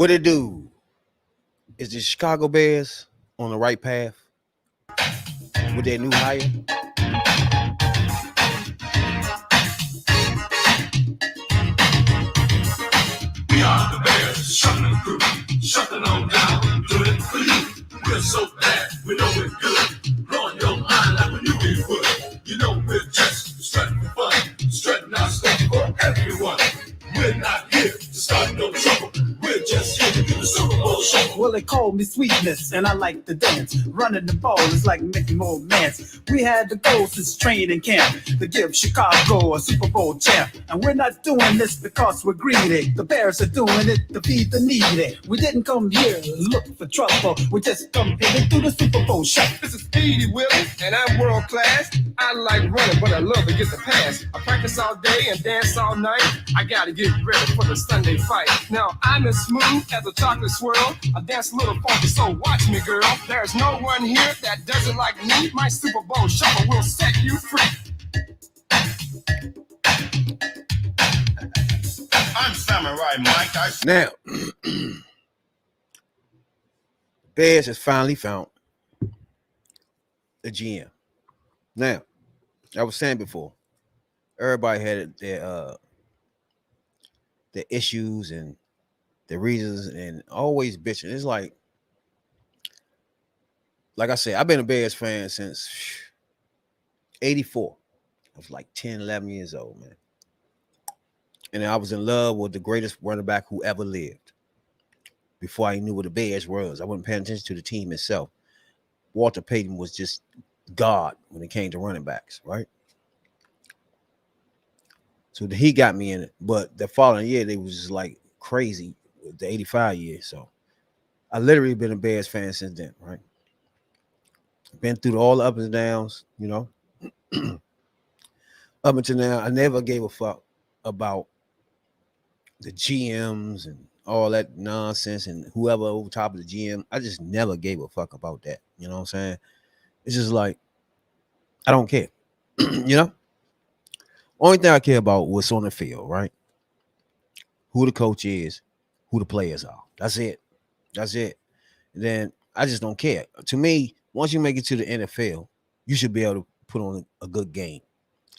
What it do? Is the Chicago Bears on the right path with their new hire? We are the Bears, shuffling crew, shuffling on down, doing it for you. We're so bad, we know we're good. Blowing your mind like when you get wood. You know we're just strutting for fun, strutting our stuff for everyone. We're not here to start no trouble. We're just here to do the Super Bowl show. Well, they call me sweetness, and I like to dance. Running the ball is like making more mans. We had the goal since training camp to give Chicago a Super Bowl champ. And we're not doing this because we're greedy. The Bears are doing it to feed the needy. We didn't come here to look for trouble. We just come here to do the Super Bowl show. This is Speedy Willie, and I'm world class. I like running, but I love to get the pass. I practice all day and dance all night. I gotta get ready for the Sunday fight. Now, I'm as smooth as a chocolate swirl. I dance a little funky, so watch me, girl. There's no one here that doesn't like me. My Super Bowl shuffle will set you free. I'm Samurai Mike. Now, Bears has finally found the GM. Now, I was saying before, everybody had their issues and their reasons and always bitching. It's like I said, I've been a Bears fan since 84. I was like 10, 11 years old, man. And I was in love with the greatest running back who ever lived. Before I knew what the Bears was, I wasn't paying attention to the team itself. Walter Payton was just God when it came to running backs, right? So he got me in it. But the following year, they was just like crazy with the 85 year. So I literally been a Bears fan since then, right? Been through all the ups and downs, you know. Up until now, I never gave a fuck about the GMs and all that nonsense and whoever over top of the GM. I just never gave a fuck about that. You know what I'm saying? It's just like, I don't care. You know? Only thing I care about what's on the field, right? Who the coach is, who the players are. That's it. That's it. And then I just don't care. To me, once you make it to the NFL, you should be able to put on a good game.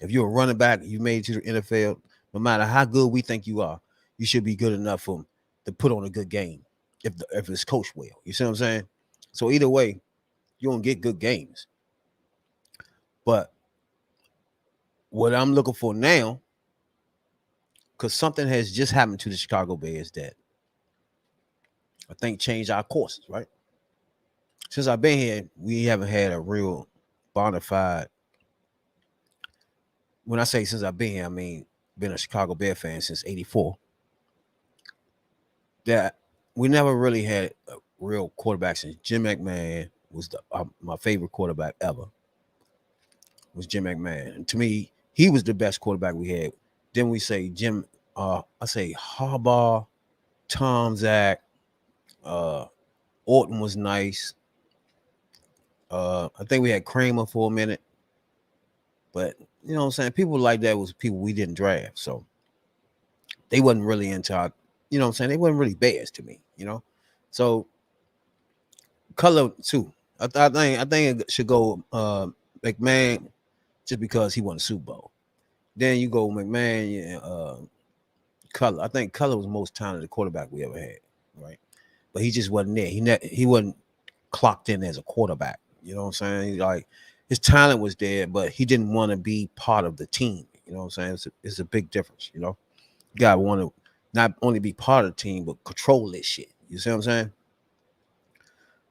If you're a running back, you made it to the NFL, no matter how good we think you are, you should be good enough for them to put on a good game if it's coached well. You see what I'm saying? So either way, you're going to get good games. But what I'm looking for now, because something has just happened to the Chicago Bears that I think changed our courses, right? Since I've been here, we haven't had a real bona fide. When I say since I've been here, I mean been a Chicago Bear fan since '84. That we never really had a real quarterback since Jim McMahon was my favorite quarterback ever. Was Jim McMahon, and to me, he was the best quarterback we had. Then we say Jim. I say Harbaugh, Tom Zach, Orton was nice. I think we had Kramer for a minute, but you know what I'm saying? People like that was people we didn't draft, so they wasn't really into our, you know what I'm saying? They wasn't really Bears to me, you know. So color too. I think it should go McMahon just because he won the Super Bowl. Then you go McMahon, Color. I think Color was the most talented quarterback we ever had, right? But he just wasn't there. He wasn't clocked in as a quarterback. You know what I'm saying? Like his talent was there, but he didn't want to be part of the team. You know what I'm saying? It's a big difference. You know, you gotta want to not only be part of the team, but control this shit. You see what I'm saying?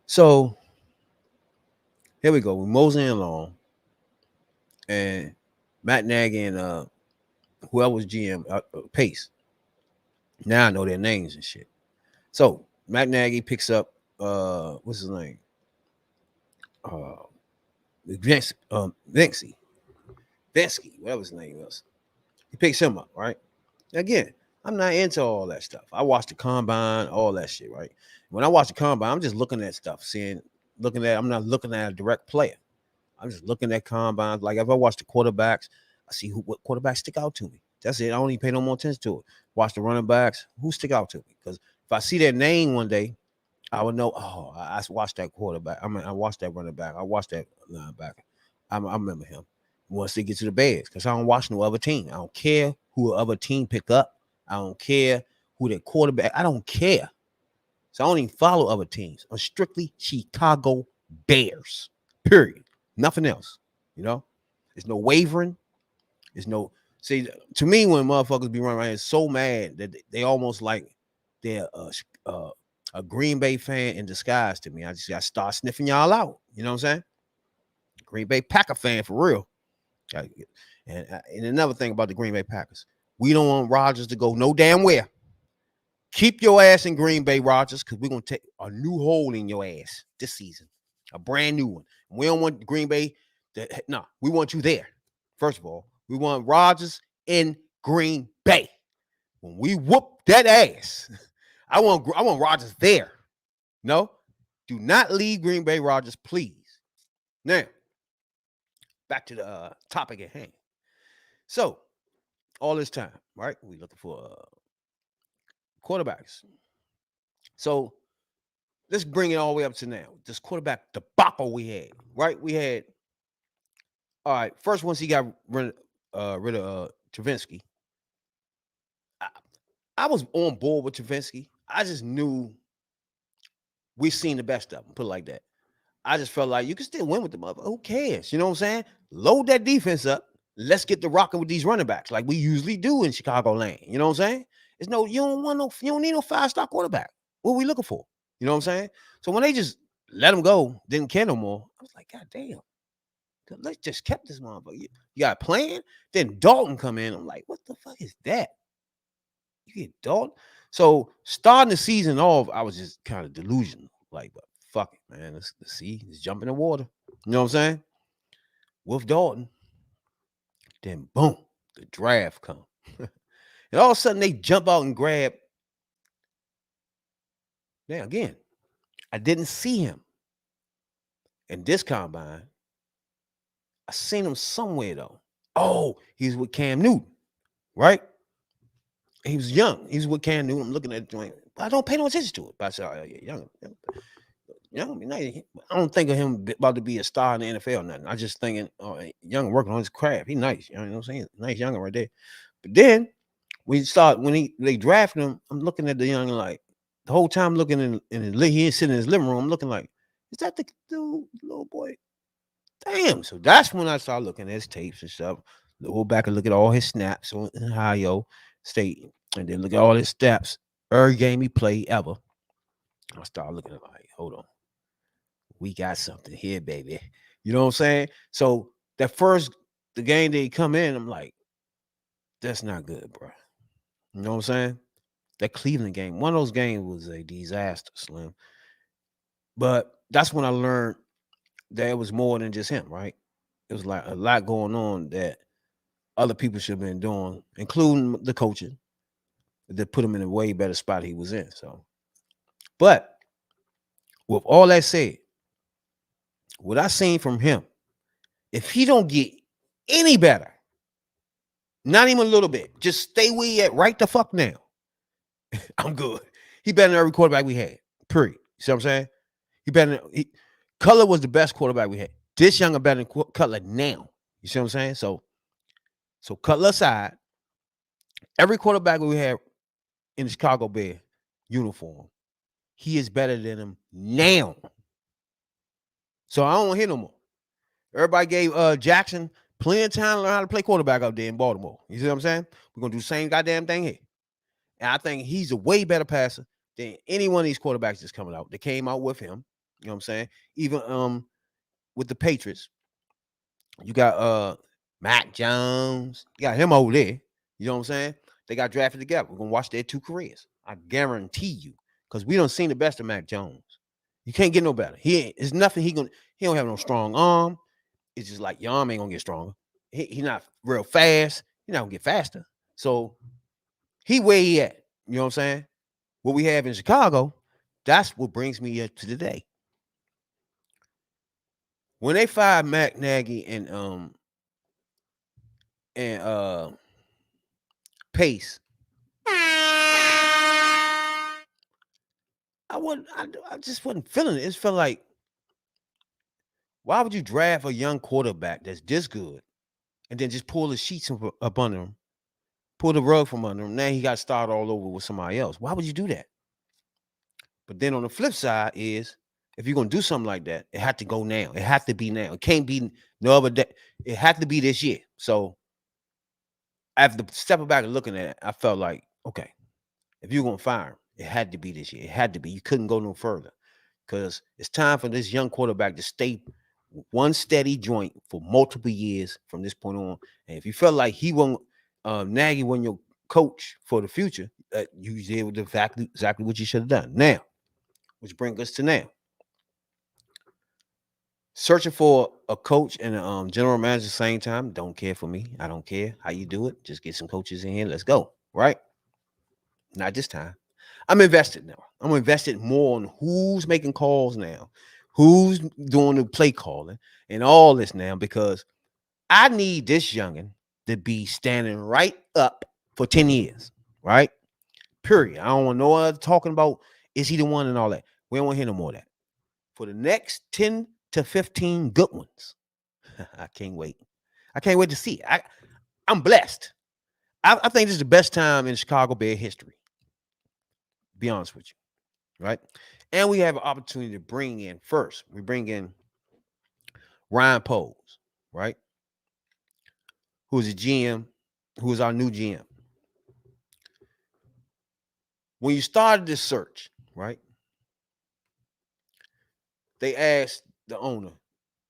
So here we go. We're moseying along, and Matt Nagy and whoever was GM, Pace. Now I know their names and shit. So Matt Nagy picks up what's his name? Vinci, whatever his name was. He picks him up, right? Again, I'm not into all that stuff. I watch the combine, all that shit, right? When I watch the combine, I'm just looking at stuff, I'm not looking at a direct player. I'm just looking at combines. Like if I watch the quarterbacks, I see what quarterbacks stick out to me. That's it. I don't even pay no more attention to it. Watch the running backs, who stick out to me. Because If I see their name one day, I would know. Oh, I watched that quarterback. I mean, I watched that running back. I watched that linebacker. I remember him once they get to the Bears because I don't watch no other team. I don't care who the other team pick up. I don't care who their quarterback. I don't care. So I don't even follow other teams. I'm strictly Chicago Bears. Period. Nothing else. You know, there's no wavering. There's no see. To me, when motherfuckers be running around here so mad that they almost like they're a Green Bay fan in disguise to me. I just got to start sniffing y'all out. You know what I'm saying? Green Bay Packer fan for real. And another thing about the Green Bay Packers, we don't want Rodgers to go no damn where. Keep your ass in Green Bay, Rodgers, because we're going to take a new hole in your ass this season, a brand new one. We don't want Green Bay. No, we want you there. First of all, we want Rodgers in Green Bay. When we whoop that ass, I want Rodgers there. No, do not leave Green Bay, Rodgers, please. Now, back to the topic at hand. So, all this time, right? We looking for quarterbacks. So, let's bring it all the way up to now. This quarterback debacle we had, right? We had, all right, first once he got rid of Travinsky, I was on board with Travinsky. I just knew we've seen the best of them, put it like that. I just felt like you can still win with the mother. Who cares? You know what I'm saying? Load that defense up. Let's get to rocking with these running backs like we usually do in Chicago lane. You know what I'm saying? It's no, you don't need no 5-star quarterback. What are we looking for? You know what I'm saying? So when they just let him go, didn't care no more, I was like, God damn. Let's just kept this motherfucker. You got a plan? Then Dalton come in. I'm like, what the fuck is that? You get Dalton? So starting the season off, I was just kind of delusional. Like, but fuck it, man. Let's see. Let's jump in the water. You know what I'm saying? With Dalton. Then boom, the draft come. And all of a sudden they jump out and grab. Now again, I didn't see him in this combine. I seen him somewhere though. Oh, he's with Cam Newton, right? He was young. He's with Cam Newton. I'm looking at the joint. I don't pay no attention to it. But I said, oh, yeah, young. I don't think of him about to be a star in the NFL or nothing. I just thinking, oh, young working on his craft. He's nice. You know what I'm saying? Nice younger right there. But then when they drafted him, I'm looking at the young like the whole time looking in his he is sitting in his living room. I'm looking like, is that the dude, little boy? Damn. So that's when I started looking at his tapes and stuff. Go back and look at all his snaps on Ohio State, and then look at all his steps. Every game he played ever. I started looking at like, hold on. We got something here, baby. You know what I'm saying? So that the game they come in, I'm like, that's not good, bro. You know what I'm saying? That Cleveland game, one of those games was a disaster, Slim. But that's when I learned that it was more than just him, right? It was like a lot going on that other people should have been doing, including the coaching, that put him in a way better spot he was in. So, but with all that said, what I seen from him, if he don't get any better, not even a little bit, just stay where he at right the fuck now, I'm good. He better than every quarterback we had, period. You see what I'm saying? He better than, Cutler was the best quarterback we had. This younger better than Cutler now. You see what I'm saying? So Cutler aside, every quarterback we had in the Chicago Bears uniform, he is better than him now. So I don't want to hear no more. Everybody gave Jackson plenty of time to learn how to play quarterback up there in Baltimore. You see what I'm saying? We're going to do the same goddamn thing here. And I think he's a way better passer than any one of these quarterbacks that's coming out. They came out with him. You know what I'm saying? Even with the Patriots, you got Mac Jones. You got him over there. You know what I'm saying? They got drafted together. We're going to watch their two careers. I guarantee you. Because we don't seen the best of Mac Jones. You can't get no better. It's nothing he don't have no strong arm. It's just like your arm ain't gonna get stronger. He not real fast. He not gonna get faster. So he where he at. You know what I'm saying? What we have in Chicago, that's what brings me up to today. When they fired Matt Nagy and Pace, I just wasn't feeling it. It felt like, why would you draft a young quarterback that's this good and then just pull the sheets up under him, pull the rug from under him? Now he got to start all over with somebody else. Why would you do that? But then on the flip side is, if you're gonna do something like that, it had to go now. It had to be now. It can't be no other day. It had to be this year. So after stepping back and looking at it, I felt like, okay, if you're gonna fire him, it had to be this year. It had to be. You couldn't go no further because it's time for this young quarterback to stay one steady joint for multiple years from this point on. And if you felt like he won't, Nagy wasn't your coach for the future, you did exactly what you should have done. Now, which brings us to now. Searching for a coach and a general manager at the same time. Don't care for me. I don't care how you do it. Just get some coaches in here. Let's go. Right? Not this time. I'm invested now. I'm invested more on who's making calls now, who's doing the play calling, and all this now, because I need this youngin to be standing right up for 10 years. Right? Period. I don't want no other talking about is he the one and all that. We don't want to hear no more of that. For the next 10 to 15 good ones. I can't wait. I can't wait to see it. I'm blessed. I think this is the best time in Chicago Bear history. Be honest with you. Right? And we have an opportunity to bring in first. We bring in Ryan Poles, right? Who's a GM, who is our new GM. When you started this search, right? They asked the owner,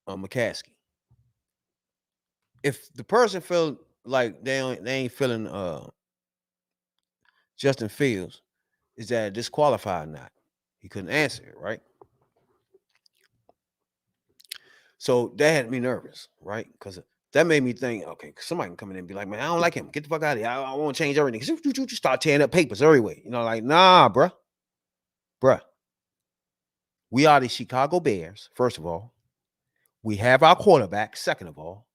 McCaskey, if the person felt like they ain't feeling Justin Fields, is that disqualified or not? He couldn't answer it, right? So that had me nervous, right? Because that made me think, okay, somebody can come in and be like, man, I don't like him. Get the fuck out of here. I want to change everything. You start tearing up papers everywhere. You know, like, nah, bruh. We are the Chicago Bears, first of all. We have our quarterback, second of all.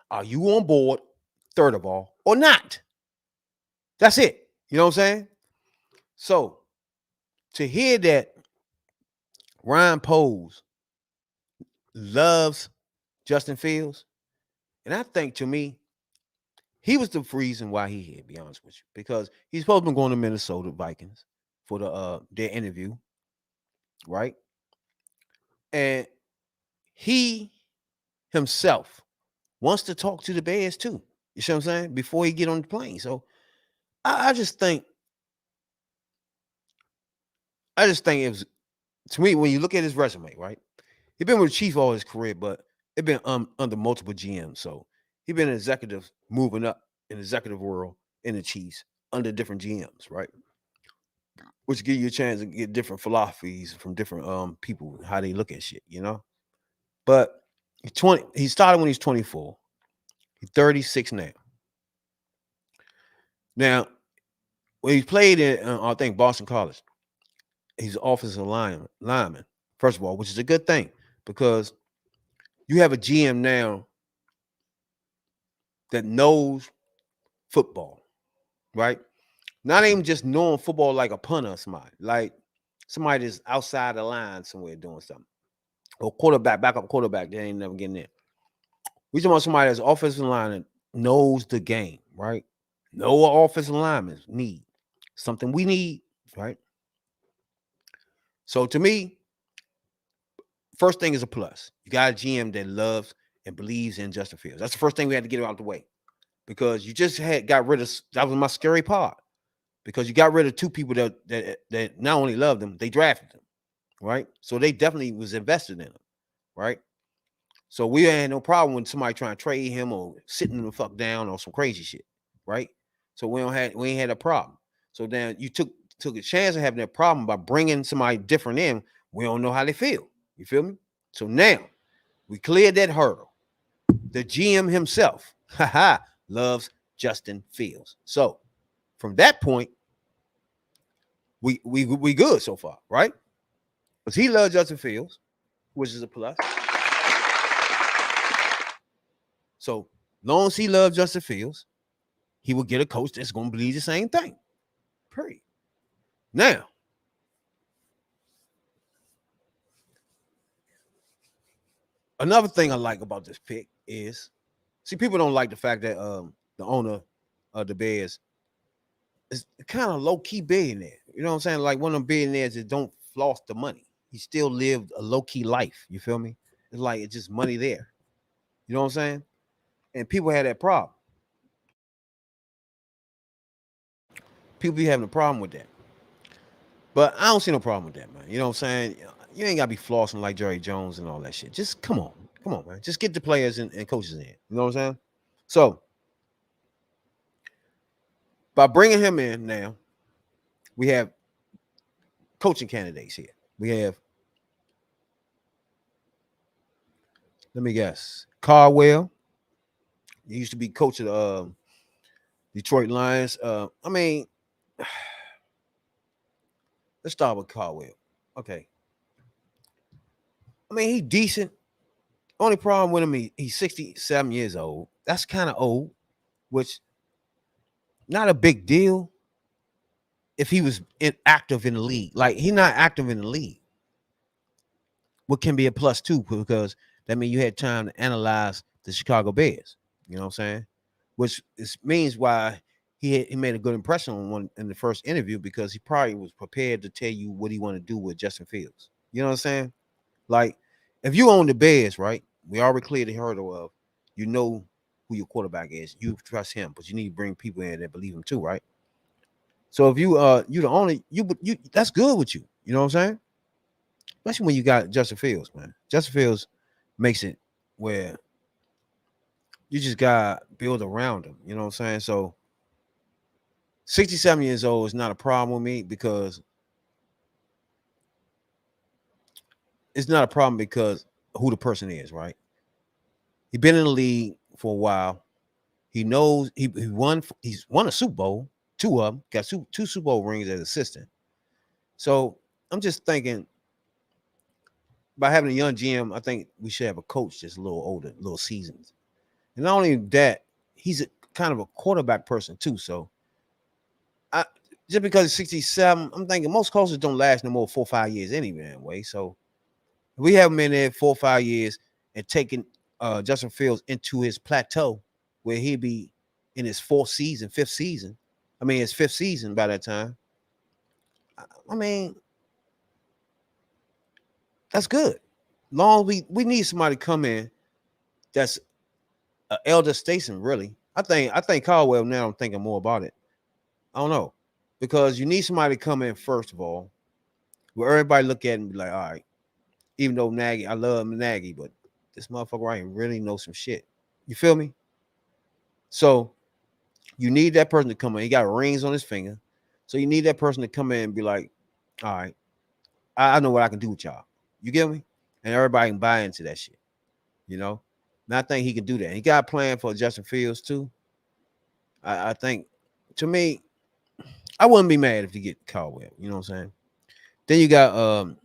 Are you on board, third of all, or not? That's it. You know what I'm saying? So, to hear that Ryan Poles loves Justin Fields, and I think, to me, he was the reason why he here, to be honest with you, because he's supposed to be going to Minnesota Vikings for their interview, right? And he himself wants to talk to the Bears too. You see what I'm saying? Before he get on the plane. So I just think it was, to me, when you look at his resume, right? He's been with the Chiefs all his career, but it's been under multiple GMs. So he's been an executive moving up in the executive world in the Chiefs under different GMs, right? Which give you a chance to get different philosophies from different people, how they look at shit, you know? But he started when he's 24. He's 36 now. Now, when he played in, I think, Boston College, he's offensive lineman, first of all, which is a good thing because you have a GM now that knows football, right? Not even just knowing football like a punter or somebody, like somebody that's outside the line somewhere doing something. Or backup quarterback, they ain't never getting in. We talking about somebody that's offensive lineman knows the game, right? Know what offensive linemen need. Something we need, right? So to me, first thing is a plus. You got a GM that loves and believes in Justin Fields. That's the first thing we had to get out of the way. Because you just got rid of, that was my scary part. Because you got rid of two people that not only loved them, they drafted them, right? So they definitely was invested in them, right? So we had no problem with somebody trying to trade him or sitting him the fuck down or some crazy shit, right? So we ain't had a problem. So then you took a chance of having that problem by bringing somebody different in. We don't know how they feel. You feel me? So now we cleared that hurdle. The GM himself, loves Justin Fields. So from that point, we good so far, right? Because he loves Justin Fields, which is a plus. So long as he loves Justin Fields, he will get a coach that's going to believe the same thing. Period. Now, Another thing I like about this pick is, see, people don't like the fact that the owner of the Bears is kind of low key billionaire. You know what I'm saying? Like one of them billionaires that don't floss the money. He still lived a low key life. You feel me? It's like it's just money there. You know what I'm saying? And people had that problem. People be having a problem with that. But I don't see no problem with that, man. You know what I'm saying? You ain't gotta be flossing like Jerry Jones and all that shit. Just come on, man. Just get the players and coaches in. You know what I'm saying? So by bringing him in now, we have coaching candidates here. We have, let me guess, Caldwell. He used to be coach of the Detroit Lions. I mean, let's start with Caldwell. Okay. I mean, he's decent. Only problem with him, he's 67 years old. That's kind of old, which not a big deal if he was active in the league. Like, he's not active in the league. What can be a plus too, because that means you had time to analyze the Chicago Bears. You know what I'm saying? Which means why he made a good impression on one in the first interview, because he probably was prepared to tell you what he wanted to do with Justin Fields. You know what I'm saying? Like, if you own the Bears, right? We already cleared the hurdle of, you know who your quarterback is. You trust him, but you need to bring people in that believe him too, right? So if you the owner, you that's good with you. You know what I'm saying? Especially when you got Justin Fields, man. Justin Fields makes it where you just got to build around him. You know what I'm saying? So 67 years old is not a problem with me, because it's not a problem because who the person is, right? He's been in the league for a while. He knows he's won a Super Bowl, 2 of them, got two Super Bowl rings as assistant. So I'm just thinking, by having a young GM, I think we should have a coach that's a little older, a little seasoned. And not only that, he's a kind of a quarterback person too. So just because he's 67, I'm thinking most coaches don't last no more 4 or 5 years anyway. So if we have him in there 4 or 5 years and taking Justin Fields into his plateau, where he'd be in his fifth season by that time. I mean, that's good. Long we need somebody to come in that's an elder statesman, really. I think Caldwell, now I'm thinking more about it. I don't know. Because you need somebody to come in, first of all, where everybody look at it and be like, all right, even though Nagy, I love Nagy, but this motherfucker right here really knows some shit. You feel me? So you need that person to come in. He got rings on his finger. So you need that person to come in and be like, all right, I know what I can do with y'all. You get me? And everybody can buy into that shit. You know? And I think he can do that. He got a plan for Justin Fields too. I think, to me, I wouldn't be mad if he get Caldwell. You know what I'm saying? Then you got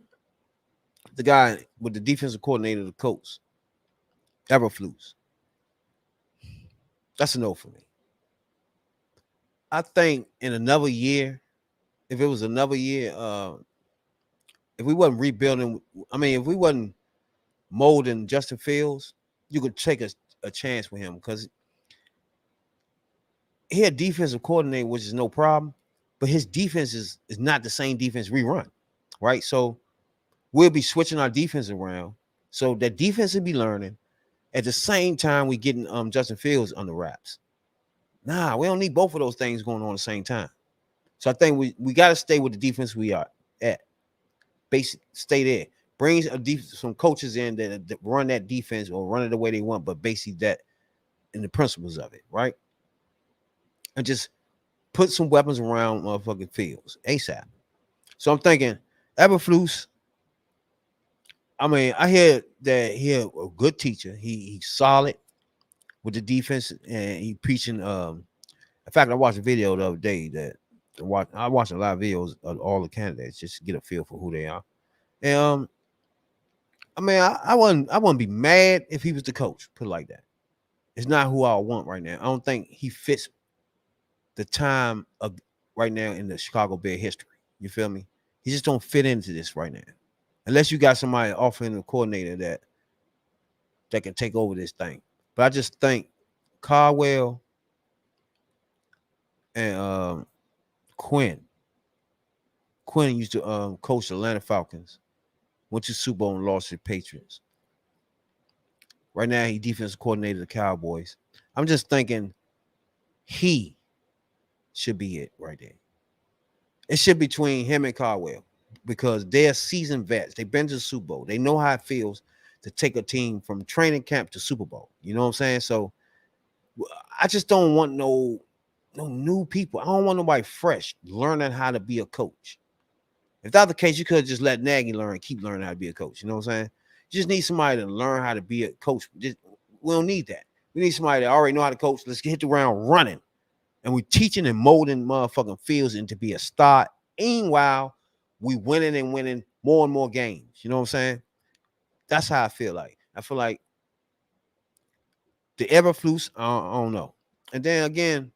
the guy with the defensive coordinator, the coach, Eberflus. That's a no for me. I think in another year, if it was another year, if we wasn't rebuilding, if we wasn't molding Justin Fields, you could take a chance with him, because he had defensive coordinator, which is no problem, but his defense is not the same defense we run, right? So we'll be switching our defense around, so that defense will be learning. At the same time, we getting Justin Fields under wraps. Nah, we don't need both of those things going on at the same time. So I think we got to stay with the defense we are at. Stay there. Bring some coaches in that run that defense or run it the way they want, but basically that in the principles of it, right? And just put some weapons around motherfucking Fields ASAP. So I'm thinking Eberflus. I hear that he's a good teacher. He's solid with the defense, and he preaching. In fact, I watched a video the other day that I watched a lot of videos of all the candidates just to get a feel for who they are. And I wouldn't be mad if he was the coach. Put it like that. It's not who I want right now. I don't think he fits the time of right now in the Chicago Bear history. You feel me? He just don't fit into this right now. Unless you got somebody offering a coordinator that that can take over this thing. But I just think Caldwell and Quinn used to coach the Atlanta Falcons, went to Super Bowl and lost to the Patriots. Right now, he defensive coordinator of the Cowboys. I'm just thinking he should be it right there. It should be between him and Caldwell because they're seasoned vets. They've been to the Super Bowl. They know how it feels to take a team from training camp to Super Bowl. You know what I'm saying? So I just don't want no new people. I don't want nobody fresh learning how to be a coach. If that's the case, you could just let Nagy keep learning how to be a coach. You know what I'm saying? You just need somebody to learn how to be a coach. We don't need that. We need somebody that already know how to coach. Let's hit the ground running. And we're teaching and molding motherfucking fields into be a star. Meanwhile, we winning and winning more and more games. You know what I'm saying? That's how I feel like. I feel like the Eberflus, I don't know. And then again,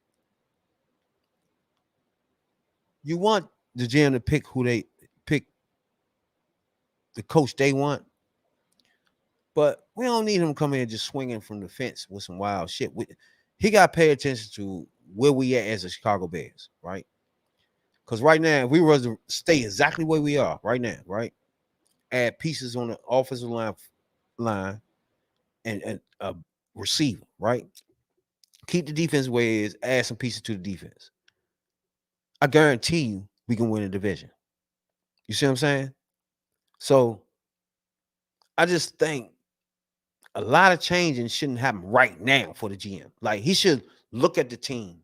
you want the GM to pick the coach they want. But we don't need him coming in just swinging from the fence with some wild shit. He got to pay attention to where we at as the Chicago Bears, right? Because right now, if we were to stay exactly where we are right now, right? Add pieces on the offensive line and a receiver, right? Keep the defense where it is, add some pieces to the defense. I guarantee you we can win a division. You see what I'm saying? So I just think a lot of changing shouldn't happen right now for the GM. Like he should look at the team,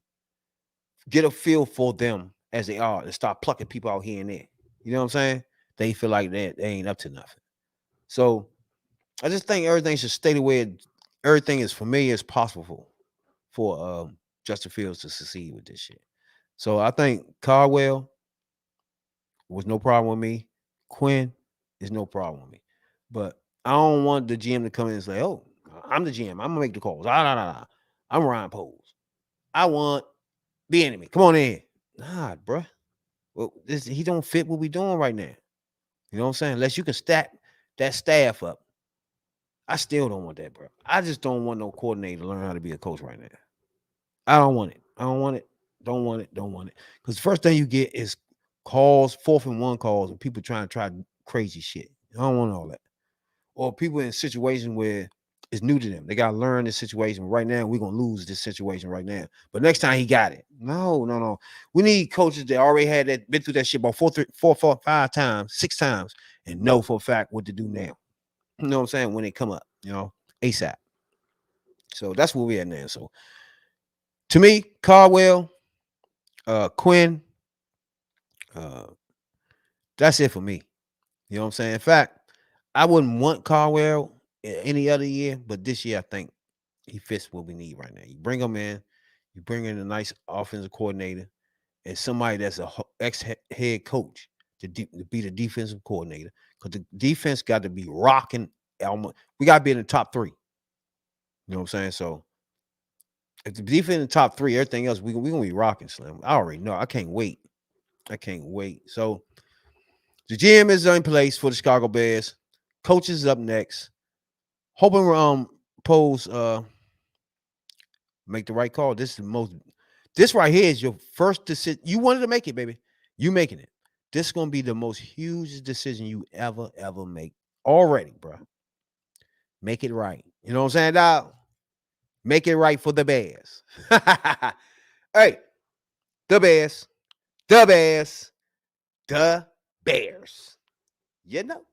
get a feel for them as they are, and start plucking people out here and there. You know what I'm saying? They feel like they ain't up to nothing. So I just think everything should stay the way everything is familiar as possible for Justin Fields to succeed with this shit. So I think Caldwell was no problem with me. Quinn is no problem with me. But I don't want the GM to come in and say, "Oh, I'm the GM. I'm gonna make the calls." Nah. I'm Ryan Poles. I want the enemy. Come on in. Nah, bro. Well, he don't fit what we doing right now. You know what I'm saying? Unless you can stack that staff up. I still don't want that, bro. I just don't want no coordinator to learn how to be a coach right now. I don't want it. I don't want it. Don't want it. Don't want it. Because the first thing you get is calls, 4th and 1 calls, and people trying to try crazy shit. I don't want all that. Or people in a situation where it's new to them. They got to learn this situation. Right now, we're going to lose this situation right now. But next time he got it. No. We need coaches that already had that, been through that shit about 4, 5 times, 6 times, and know for a fact what to do now. You know what I'm saying? When they come up, ASAP. So that's where we at now. So to me, Caldwell, Quinn, that's it for me. You know what I'm saying? In fact, I wouldn't want Caldwell any other year, but this year I think he fits what we need right now. You bring him in, you bring in a nice offensive coordinator and somebody that's a ex-head coach to be the defensive coordinator, because the defense got to be rocking. We got to be in the top 3. You know what I'm saying? So if the defense in the top 3, everything else, we're going to be rocking, Slim. I already know. I can't wait. So the GM is in place for the Chicago Bears. Coach is up next. Hoping Poles make the right call. This right here is your first decision. You wanted to make it, baby. You making it. This is going to be the most huge decision you ever make already, bro. Make it right. You know what I'm saying, dog? Make it right for the Bears. Hey, the Bears. You know?